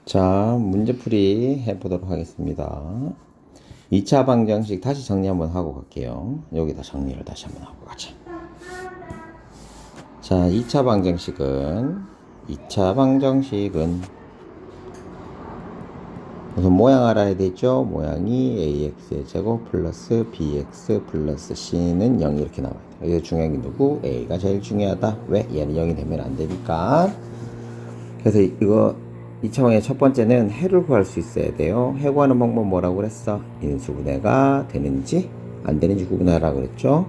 자, 문제풀이 해보도록 하겠습니다. 2차 방정식 다시 정리 한번 하고 갈게요. 여기다 정리를 다시 한번 하고 가자. 자, 2차 방정식은 우선 모양 알아야 되죠. 모양이 ax의 제곱 플러스 bx 플러스 c는 0 이렇게 나와요. 여기서 중요한 게 누구? a가 제일 중요하다. 왜? 얘는 0이 되면 안 되니까. 그래서 이거 2차 방의 첫 번째는 해를 구할 수 있어야 돼요. 해 구하는 방법 뭐라고 그랬어? 인수분해가 되는지 안 되는지 구분하라고 그랬죠.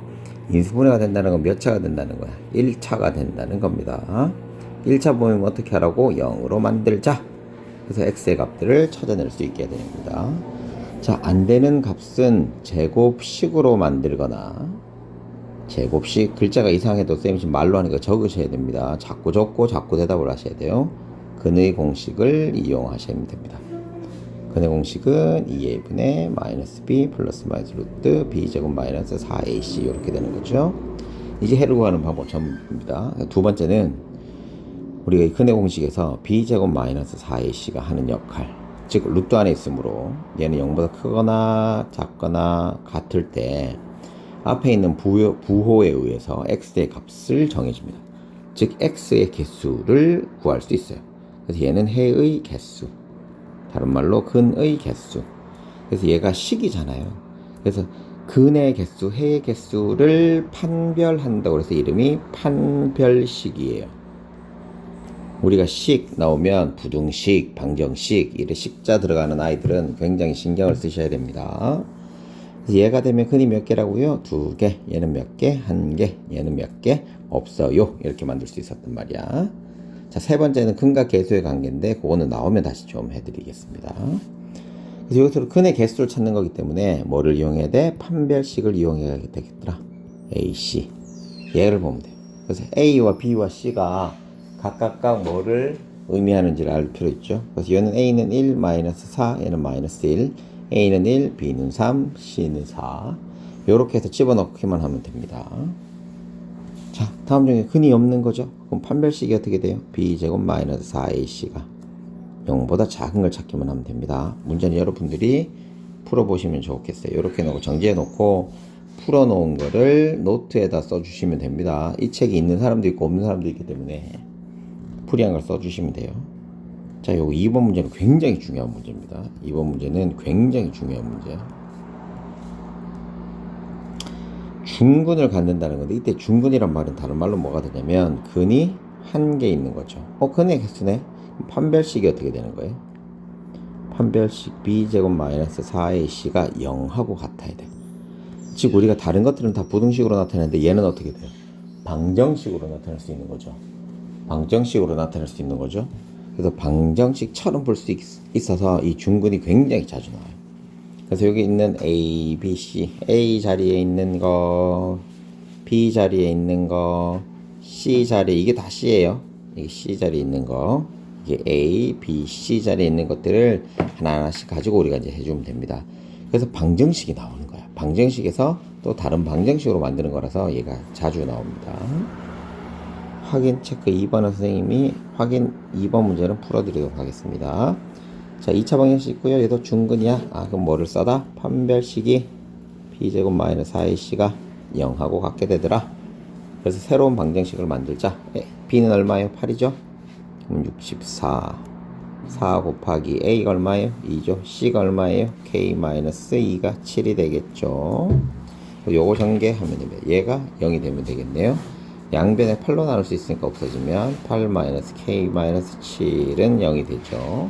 인수분해가 된다는 건 몇 차가 된다는 거야? 1차가 된다는 겁니다. 1차 보면 어떻게 하라고? 0으로 만들자. 그래서 x의 값들을 찾아낼 수 있게 됩니다. 자, 안 되는 값은 제곱식으로 만들거나, 제곱식 글자가 이상해도 쌤이 지금 말로 하니까 적으셔야 됩니다. 자꾸 적고 자꾸 대답을 하셔야 돼요. 근의 공식을 이용하시면 됩니다. 근의 공식은 2a분의 마이너스 b 플러스 마이너스 루트 b제곱 마이너스 4ac 이렇게 되는 거죠. 이제 해를 구하는 방법 전부입니다. 두 번째는 우리가 이 근의 공식에서 b제곱 마이너스 4ac가 하는 역할, 즉 루트 안에 있으므로 얘는 0보다 크거나 작거나 같을 때 앞에 있는 부호에 의해서 x의 값을 정해줍니다. 즉 x의 개수를 구할 수 있어요. 그래서 얘는 해의 개수, 다른 말로 근의 개수. 그래서 얘가 식이잖아요. 그래서 근의 개수, 해의 개수를 판별한다고 해서 이름이 판별식이에요. 우리가 식 나오면 부등식, 방정식, 이런 식자 들어가는 아이들은 굉장히 신경을 쓰셔야 됩니다. 그래서 얘가 되면 근이 몇 개라고요? 2개. 얘는 몇 개? 1개. 얘는 몇 개? 없어요. 이렇게 만들 수 있었단 말이야. 자, 세 번째는 근과 개수의 관계인데 그거는 나오면 다시 좀 해드리겠습니다. 그래서 여기서 근의 개수를 찾는 거기 때문에 뭐를 이용해야 돼? 판별식을 이용해야 되겠더라. A, C. 얘를 보면 돼요. 그래서 A와 B와 C가 각각 뭐를 의미하는지를 알 필요 있죠. 그래서 얘는 A는 1, 마이너스 4, 얘는 마이너스 1. A는 1, B는 3, C는 4. 이렇게 해서 집어넣기만 하면 됩니다. 자, 다음 중에 근이 없는 거죠. 그럼 판별식이 어떻게 돼요? b제곱 마이너스 4ac가 0보다 작은 걸 찾기만 하면 됩니다. 문제는 여러분들이 풀어보시면 좋겠어요. 이렇게 놓고 정지해 놓고 풀어놓은 거를 노트에다 써주시면 됩니다. 이 책이 있는 사람도 있고 없는 사람도 있기 때문에 풀이한 걸 써주시면 돼요. 자, 요거 2번 문제는 굉장히 중요한 문제입니다. 2번 문제는 굉장히 중요한 문제. 중근을 갖는다는 건데, 이때 중근이란 말은 다른 말로 뭐가 되냐면 근이 한 개 있는 거죠. 근의 개수네. 판별식이 어떻게 되는 거예요? 판별식 b제곱 마이너스 4ac가 0하고 같아야 돼. 즉 우리가 다른 것들은 다 부등식으로 나타내는데 얘는 어떻게 돼요? 방정식으로 나타낼 수 있는 거죠. 방정식으로 나타낼 수 있는 거죠. 그래서 방정식처럼 볼 수 있어서 이 중근이 굉장히 자주 나와요. 그래서 여기 있는 A, B, C, A 자리에 있는 거, B 자리에 있는 거, C 자리에, 이게 다 C예요. 이게 C 자리에 있는 거, 이게 A, B, C 자리에 있는 것들을 하나하나씩 가지고 우리가 이제 해주면 됩니다. 그래서 방정식이 나오는 거야. 방정식에서 또 다른 방정식으로 만드는 거라서 얘가 자주 나옵니다. 확인 체크 2번 선생님이 확인 2번 문제는 풀어드리도록 하겠습니다. 자, 2차 방정식 있고요. 얘도 중근이야. 그럼 뭐를 써다? 판별식이 b제곱 마이너스 4ac가 0하고 같게 되더라. 그래서 새로운 방정식을 만들자. b는 얼마예요? 8이죠? 그럼 64. 4 곱하기 a가 얼마예요? 2죠. c가 얼마예요? k 마이너스 2가 7이 되겠죠. 요거 전개하면 됩니다. 얘가 0이 되면 되겠네요. 양변에 8로 나눌 수 있으니까 없어지면 8 마이너스 k 마이너스 7은 0이 되죠.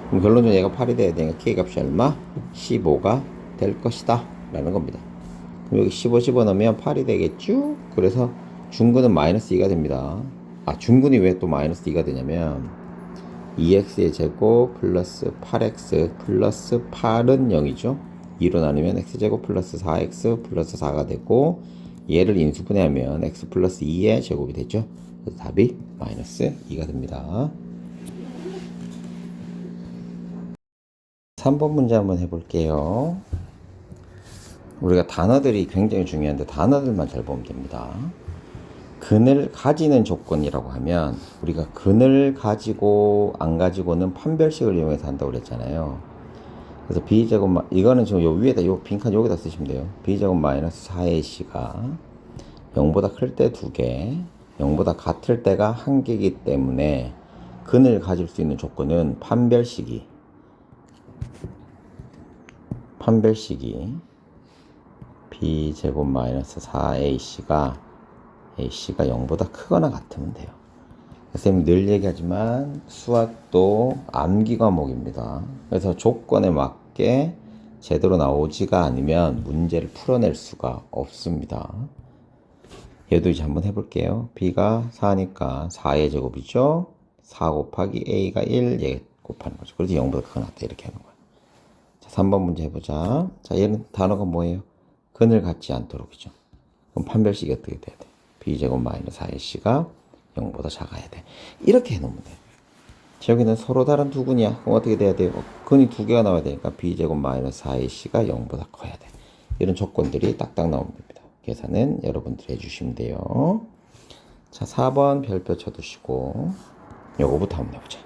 그럼 결론적으로 얘가 8이 돼야 되니까 K값이 얼마? 15가 될 것이다 라는 겁니다. 그럼 여기 15 집어넣으면 8이 되겠죠? 그래서 중근은 마이너스 2가 됩니다. 중근이 왜 또 마이너스 2가 되냐면 2x의 제곱 플러스 8x 플러스 8은 0이죠. 2로 나누면 x제곱 플러스 4x 플러스 4가 되고 얘를 인수분해하면 x 플러스 2의 제곱이 되죠. 그래서 답이 마이너스 2가 됩니다. 3번 문제 한번 해볼게요. 우리가 단어들이 굉장히 중요한데 단어들만 잘 보면 됩니다. 근을 가지는 조건이라고 하면 우리가 근을 가지고 안 가지고는 판별식을 이용해서 한다고 그랬잖아요. 그래서 b제곱 이거는 지금 요 위에다 요 빈칸 여기다 쓰시면 돼요. b제곱 마이너스 4ac가 0보다 클 때 2개, 0보다 같을 때가 1개이기 때문에 근을 가질 수 있는 조건은 판별식이 b제곱 마이너스 4ac가 0보다 크거나 같으면 돼요. 선생님이 늘 얘기하지만 수학도 암기 과목입니다. 그래서 조건에 맞게 제대로 나오지가 않으면 문제를 풀어낼 수가 없습니다. 얘도 이제 한번 해볼게요. b가 4니까 4의 제곱이죠. 4 곱하기 a가 1, 얘 곱하는 거죠. 그래서 0보다 크거나 같다 이렇게 하는 거예요. 자, 3번 문제 해보자. 자, 얘는 단어가 뭐예요? 근을 갖지 않도록이죠. 그럼 판별식이 어떻게 돼야 돼? b제곱 마이너스 4ac가 0보다 작아야 돼. 이렇게 해놓으면 돼. 여기는 서로 다른 두 근이야. 그럼 어떻게 돼야 돼요? 근이 두 개가 나와야 되니까 b제곱 마이너스 4ac가 0보다 커야 돼. 이런 조건들이 딱딱 나오면 됩니다. 계산은 여러분들이 해주시면 돼요. 자, 4번 별표 쳐두시고 요거부터 한번 해보자.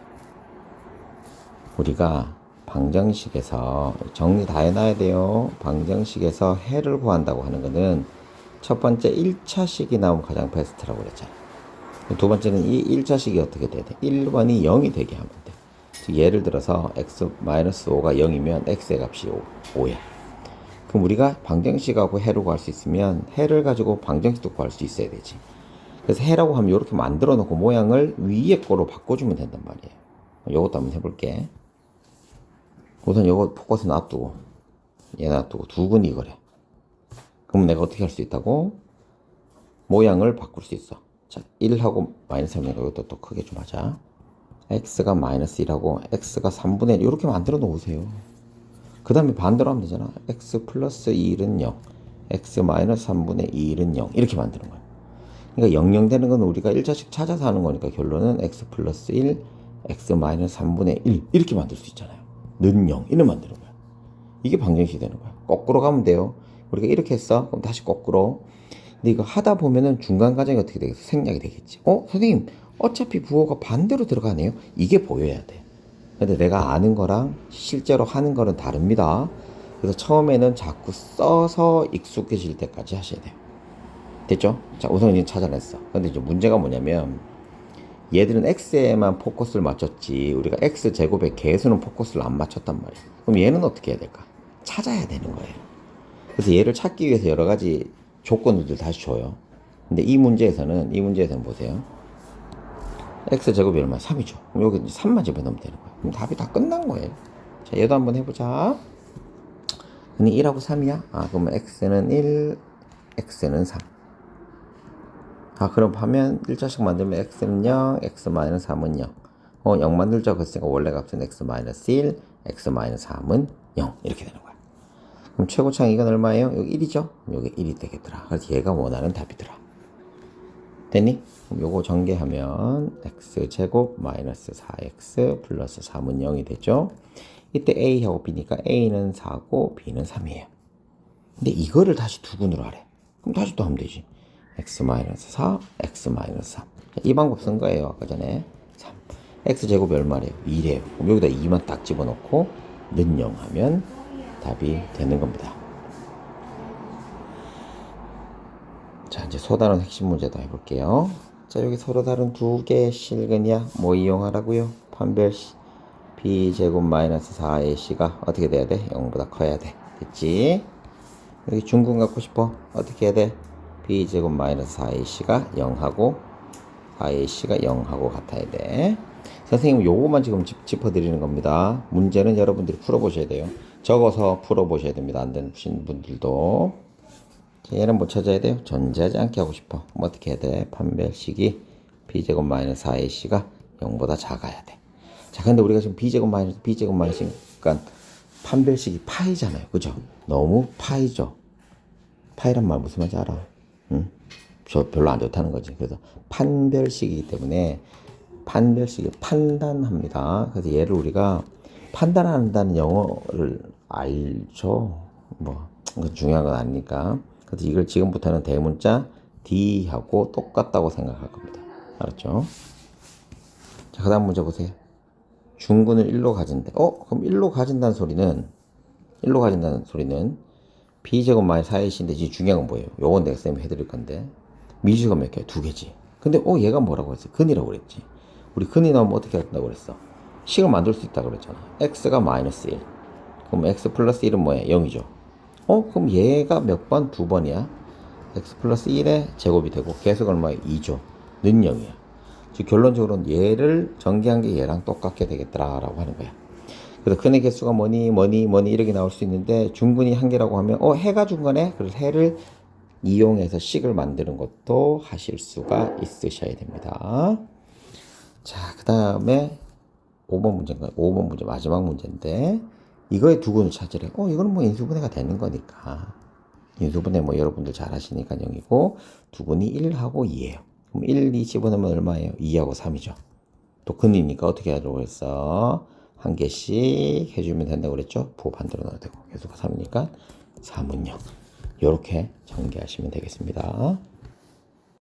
우리가 방정식에서 정리 다 해놔야 돼요. 방정식에서 해를 구한다고 하는 거는 첫 번째 1차식이 나오면 가장 베스트라고 그랬잖아요. 두 번째는 이 1차식이 어떻게 돼야 돼? 1번이 0이 되게 하면 돼. 즉 예를 들어서 x-5가 0이면 x의 값이 5야. 그럼 우리가 방정식하고 해를 구할 수 있으면 해를 가지고 방정식도 구할 수 있어야 되지. 그래서 해라고 하면 이렇게 만들어 놓고 모양을 위에 거로 바꿔주면 된단 말이에요. 이것도 한번 해볼게. 우선 이거 포커스 놔두고 얘 놔두고 두 근이 이거래. 그럼 내가 어떻게 할 수 있다고? 모양을 바꿀 수 있어. 자, 1하고 마이너스 3이니까 이것도 또 크게 좀 하자. x가 마이너스 1하고 x가 3분의 1 이렇게 만들어 놓으세요. 그 다음에 반대로 하면 되잖아. x 플러스 1은 0, x 마이너스 3분의 1은 0 이렇게 만드는 거야. 그러니까 0, 0 되는 건 우리가 1차식 찾아서 하는 거니까 결론은 x 플러스 1, x 마이너스 3분의 1 이렇게 만들 수 있잖아요. 는 0 이렇게 만드는 거야. 이게 방정식이 되는 거야. 거꾸로 가면 돼요. 우리가 이렇게 했어. 그럼 다시 거꾸로. 근데 이거 하다 보면은 중간 과정이 어떻게 되겠어? 생략이 되겠지. 선생님, 어차피 부호가 반대로 들어가네요. 이게 보여야 돼. 근데 내가 아는 거랑 실제로 하는 거는 다릅니다. 그래서 처음에는 자꾸 써서 익숙해질 때까지 하셔야 돼요. 됐죠? 자, 우선 이제 찾아냈어. 근데 이제 문제가 뭐냐면 얘들은 x에만 포커스를 맞췄지 우리가 x제곱의 개수는 포커스를 안 맞췄단 말이에요. 그럼 얘는 어떻게 해야 될까? 찾아야 되는 거예요. 그래서 얘를 찾기 위해서 여러 가지 조건들을 다시 줘요. 근데 이 문제에서는 보세요. x제곱이 얼마? 3이죠. 그럼 여기 3만 집어넣으면 되는 거예요. 그럼 답이 다 끝난 거예요. 자, 얘도 한번 해보자. 근데 1하고 3이야? 그러면 x는 1, x는 3. 그럼 하면 1차식 만들면 x는 0, x-3은 0. 0 만들자고 했으니까 원래 값은 x-1, x-3은 0. 이렇게 되는 거야. 그럼 최고창 이건 얼마예요? 여기 1이죠? 여기 1이 되겠더라. 그래서 얘가 원하는 답이더라. 됐니? 그럼 요거 전개하면 x제곱 마이너스 4x 플러스 3은 0이 되죠? 이때 a하고 b니까 a는 4고 b는 3이에요. 근데 이거를 다시 두 근으로 하래. 그럼 다시 또 하면 되지. x-4, x-3. 이 방법 쓴 거예요. 아까 전에. 3. x제곱이 얼마래요? 2래요. 그럼 여기다 2만 딱 집어넣고 는 0 하면 답이 되는 겁니다. 자, 이제 서다른 핵심 문제도 해볼게요. 자, 여기 서로 다른 두 개의 실근이야. 뭐 이용하라고요? 판별식 b제곱 마이너스 4ac가 어떻게 돼야 돼? 0보다 커야 돼. 됐지? 여기 중근 갖고 싶어. 어떻게 해야 돼? b제곱 마이너스 4ac가 0하고 4ac가 0하고 같아야 돼. 선생님 요거만 지금 짚어드리는 겁니다. 문제는 여러분들이 풀어보셔야 돼요. 적어서 풀어보셔야 됩니다. 안 되는 분들도. 자, 얘는 뭐 찾아야 돼요? 존재하지 않게 하고 싶어. 그럼 어떻게 해야 돼? 판별식이 b제곱 마이너스 4ac가 0보다 작아야 돼. 자, 근데 우리가 지금 b제곱 마이너스니까 판별식이 파이잖아요. 그죠? 너무 파이죠? 파이란 말 무슨 말인지 알아? 응? 별로 안 좋다는 거지. 그래서 판별식이기 때문에 판별식이 판단합니다. 그래서 얘를 우리가 판단한다는 영어를 알죠? 뭐 중요한 건 아니니까. 그래서 이걸 지금부터는 대문자 D하고 똑같다고 생각할 겁니다. 알았죠? 자, 그 다음 문제 보세요. 중근을 1로 가진대. 그럼 1로 가진다는 소리는 B제곱 마이너스 4AC인데 지금 중요한 건 뭐예요? 요건 내가 쌤이 해드릴 건데 미지가 몇 개야? 2개지. 근데 얘가 뭐라고 했어? 근이라고 그랬지. 우리 근이 나오면 어떻게 한다고 그랬어? 식을 만들 수 있다고 그랬잖아. x가 마이너스 1. 그럼 x 플러스 1은 뭐야? 0이죠. 그럼 얘가 몇 번? 2번이야. x 플러스 1의 제곱이 되고 계속 얼마야? 2죠. 는 0이야. 즉 결론적으로는 얘를 전개한 게 얘랑 똑같게 되겠더라라고 하는 거야. 그래서 근의 개수가 뭐니 이렇게 나올 수 있는데 중근이 한 개라고 하면 해가 중간에 그래서 해를 이용해서 식을 만드는 것도 하실 수가 있으셔야 됩니다. 자, 그 다음에 5번 문제인가요? 5번 문제 마지막 문제인데 이거의 두근을 찾으래. 이거는 뭐 인수분해가 되는 거니까 인수분해 뭐 여러분들 잘 하시니까 0이고 두근이 1하고 2예요. 그럼 1, 2 집어넣으면 얼마예요? 2하고 3이죠. 또 근이니까 어떻게 하려고 했어? 한 개씩 해주면 된다고 그랬죠? 부호 반대로 넣어도 되고 개수가 3이니까 3은 0. 이렇게 전개하시면 되겠습니다.